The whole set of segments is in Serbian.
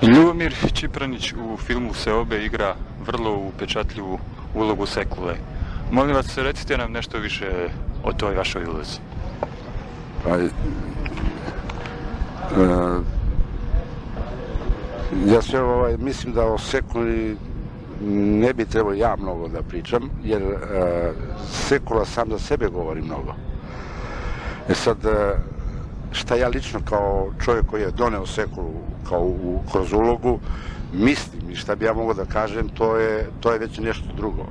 Ljubomir Čipranić u filmu Seobe igra vrlo upečatljivu ulogu Sekule. Molim vas, recite nam nešto više o toj vašoj ulozi. Ja sve mislim da o Sekuli ne bi trebao ja mnogo da pričam, jer Sekula sam za sebe govori mnogo. Sad, šta ja lično kao čovjek koji je doneo Sekulu kroz ulogu mislim i šta bi ja mogao da kažem, to je već nešto drugo.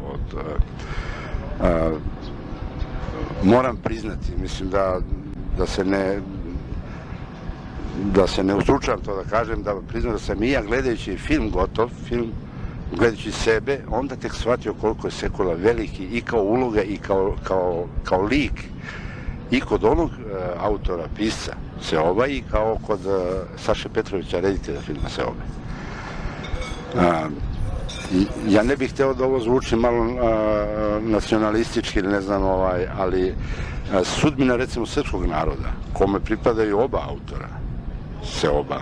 Moram priznati, mislim da se ne ustručavam to da kažem, da priznam da sam i ja gledajući film gotov, gledajući sebe, onda tek shvatio koliko je Sekula veliki i kao uloga i kao lik i kod onog autora, pisca Seoba i kao kod Saše Petrovića, reditelja filma Seobe. Ja ne bih hteo da ovo zvuči malo nacionalistički ili ne znam, ali sudbina recimo srpskog naroda, kome pripadaju oba autora Seoba,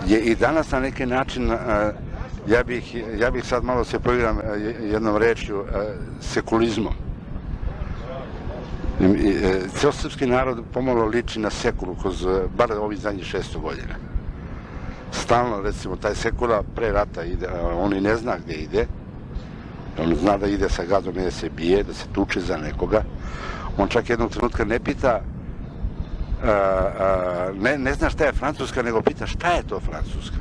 je i danas na neki način, ja bih sad malo se poigram jednom rečju, sekulizmom. Ceo srpski narod pomalo liči na Sekulu kroz bar ovih zadnjih 600 godina. Stalno, recimo, taj Sekula pre rata ide, on i ne zna gde ide, on zna da ide sa gadom i da se bije, da se tuče za nekoga. On čak jednog trenutka ne pita, ne zna šta je Francuska, nego pita šta je to Francuska.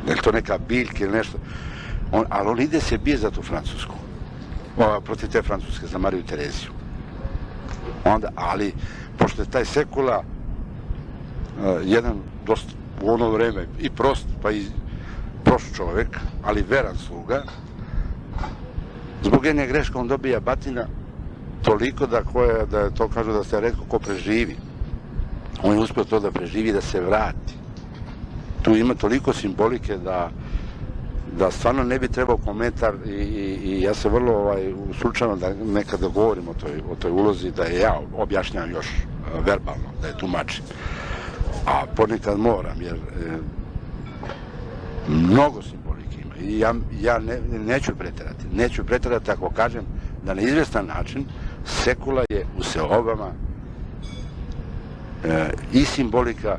Je li to neka biljka ili nešto? Ali on ide se bije za tu Francusku. Protiv te Francuske, za Mariju Tereziju. Ali, pošto je taj Sekula jedan dosta u ono vreme i prost, pa i prost čovek, ali veran sluga, zbog jedne greške on dobija batina toliko da to kažu da ste retko ko preživi. On je uspio to da preživi, da se vrati. Tu ima toliko simbolike da stvarno ne bi trebao komentar i ja se vrlo ustručavam da nekada govorim o toj ulozi, da je ja objašnjam još verbalno, da je tumačim. A ponekad moram, jer mnogo simbolike ima i ja neću preterati ako kažem da na izvestan način Sekula je u Seobama i simbolika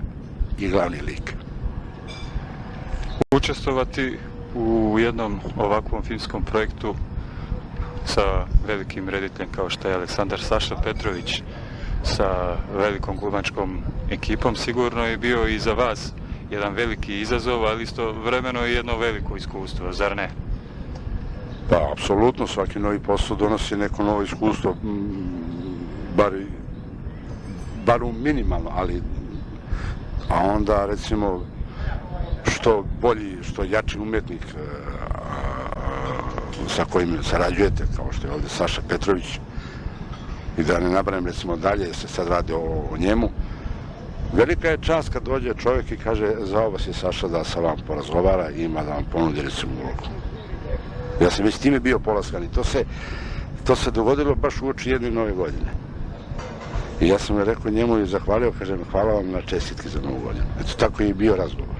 i glavni lik. Učestvovati u jednom ovakvom filmskom projektu sa velikim rediteljem kao što je Aleksandar Saša Petrović, sa velikom glumačkom ekipom, sigurno je bio i za vas jedan veliki izazov, ali istovremeno i jedno veliko iskustvo, zar ne? Pa, apsolutno, svaki novi posao donosi neko novo iskustvo, bar u minimalno, a onda, recimo, što bolji, što jači umetnik sa kojim sarađujete, kao što je ovde Saša Petrović, i da ne nabrajam, recimo, dalje se sad radi o njemu. Velika je čast kad dođe čovjek i kaže zvao vas je Saša da sa vam porazgovara i ima da vam ponudi recimo ulogu. Ja sam već time bio polaskan i to se dogodilo baš uoči jedne nove godine. I ja sam rekao njemu i zahvalio, kažem, hvala vam na čestitki za novu godinu. Eto, tako je i bio razgovor.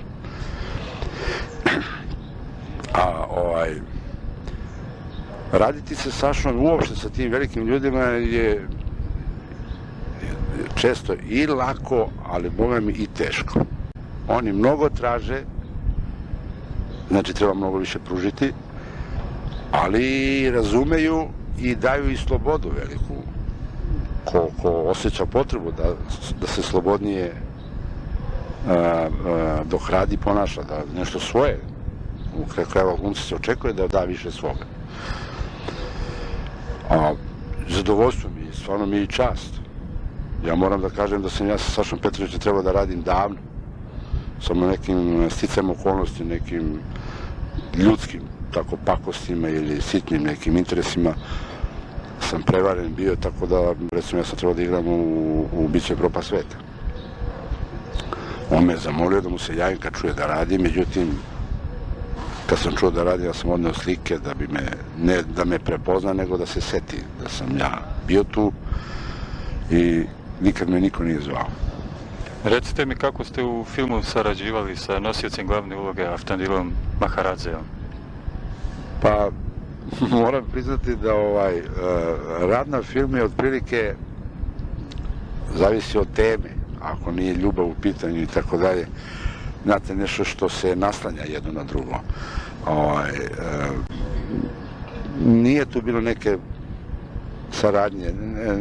Raditi sa Sašom, uopšte sa tim velikim ljudima je često i lako, ali boga mi i teško. Oni mnogo traže, znači treba mnogo više pružiti, ali razumeju i daju i slobodu veliku. Ko osjeća potrebu da se slobodnije dok radi ponaša, da nešto svoje, u kraju krajeva glumca se očekuje da da više svoga. Zadovoljstvo mi je, stvarno mi je i čast. Ja moram da kažem da sam ja sa Sašom Petrovićem trebao da radim davno. Samo nekim sticajem okolnosti, nekim ljudskim tako pakostima ili sitnim nekim interesima sam prevaren bio, tako da recimo ja sam trebao da igram u Biće Propa sveta. On me je zamolio da mu se javim kad čuje da radi, međutim kad sam čuo da radi, ja sam odneo slike da bi ne da me prepozna, nego da se seti da sam ja bio tu i nikad me niko nije zvao. Recite mi kako ste u filmu sarađivali sa nosiocem glavne uloge Aftanilom Maharadzeom? Pa, moram priznati da rad na filmu je otprilike zavisi od teme, ako nije ljubav u pitanju i tako dalje. Znate, nešto što se naslanja jedno na drugo. Nije tu bilo neke saradnje,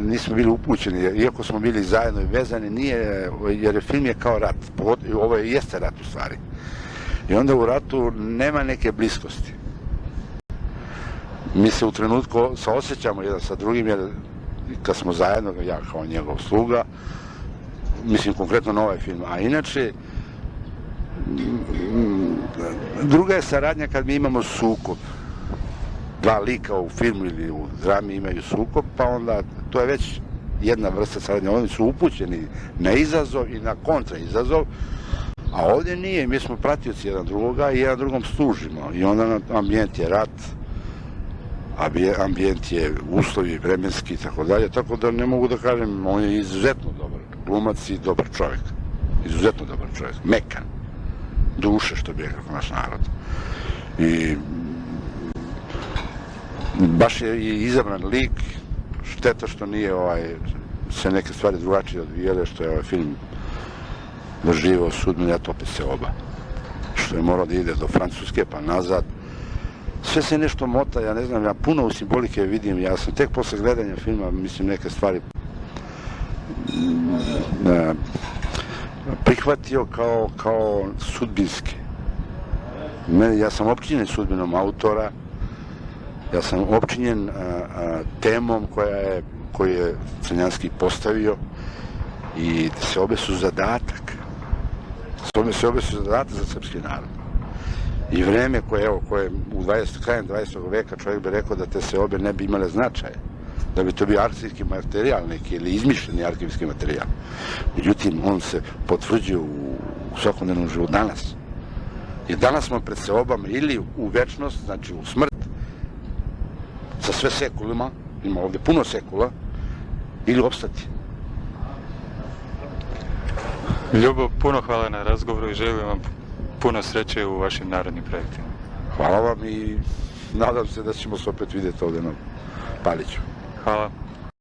nismo bili upućeni, iako smo bili zajedno i vezani, nije, jer film je kao rat, ovo jeste rat u stvari. I onda u ratu nema neke bliskosti. Mi se u trenutku saosjećamo jedan sa drugim, jer kad smo zajedno, ja kao njegov sluga, mislim konkretno na ovaj film, a inače druga je saradnja kad mi imamo sukob. Dva lika u filmu ili u drami imaju sukob, pa onda to je već jedna vrsta saradnja. Oni su upućeni na izazov i na kontraizazov, a ovdje nije. Mi smo pratioci jedan drugoga i jedan drugom služimo. I onda ambijent je rat, ambijent je uslovi vremenski i tako dalje, tako da ne mogu da kažem, on je izuzetno dobar glumac i dobar čovjek. Izuzetno dobar čovjek, mekan, duše, što bi je kako naš narod. I baš je i izabran lik, šteta što nije se neke stvari drugačije odvijele, što je ovaj film doživio sudbinu, ja opet se oba. Što je morao da ide do Francuske pa nazad. Sve se nešto mota, ja ne znam, ja puno u simbolike vidim, ja sam tek posle gledanja filma, mislim, neke stvari prihvatio kao sudbinske. Ja sam opčinjen sudbinom autora, ja sam opčinjen temom koju je Crnjanski postavio i se obe su zadatak. Se obe su zadatak za srpski narod. I vreme koje u krajem 20. veka čovjek bi rekao da te seobe ne bi imale značaje, da bi to bio arhivski materijal neki ili izmišljeni arhivski materijal. Međutim, on se potvrđuje u svakodnevnom životu danas. Jer danas smo pred seobama ili u večnost, znači u smrt, sa sve sekulima, ima ovdje puno sekula, ili opstati. Ljubo, puno hvala na razgovoru i želim vam puno sreće u vašim narodnim projektima. Hvala vam i nadam se da ćemo se opet vidjeti ovdje na Paliću. Hvala.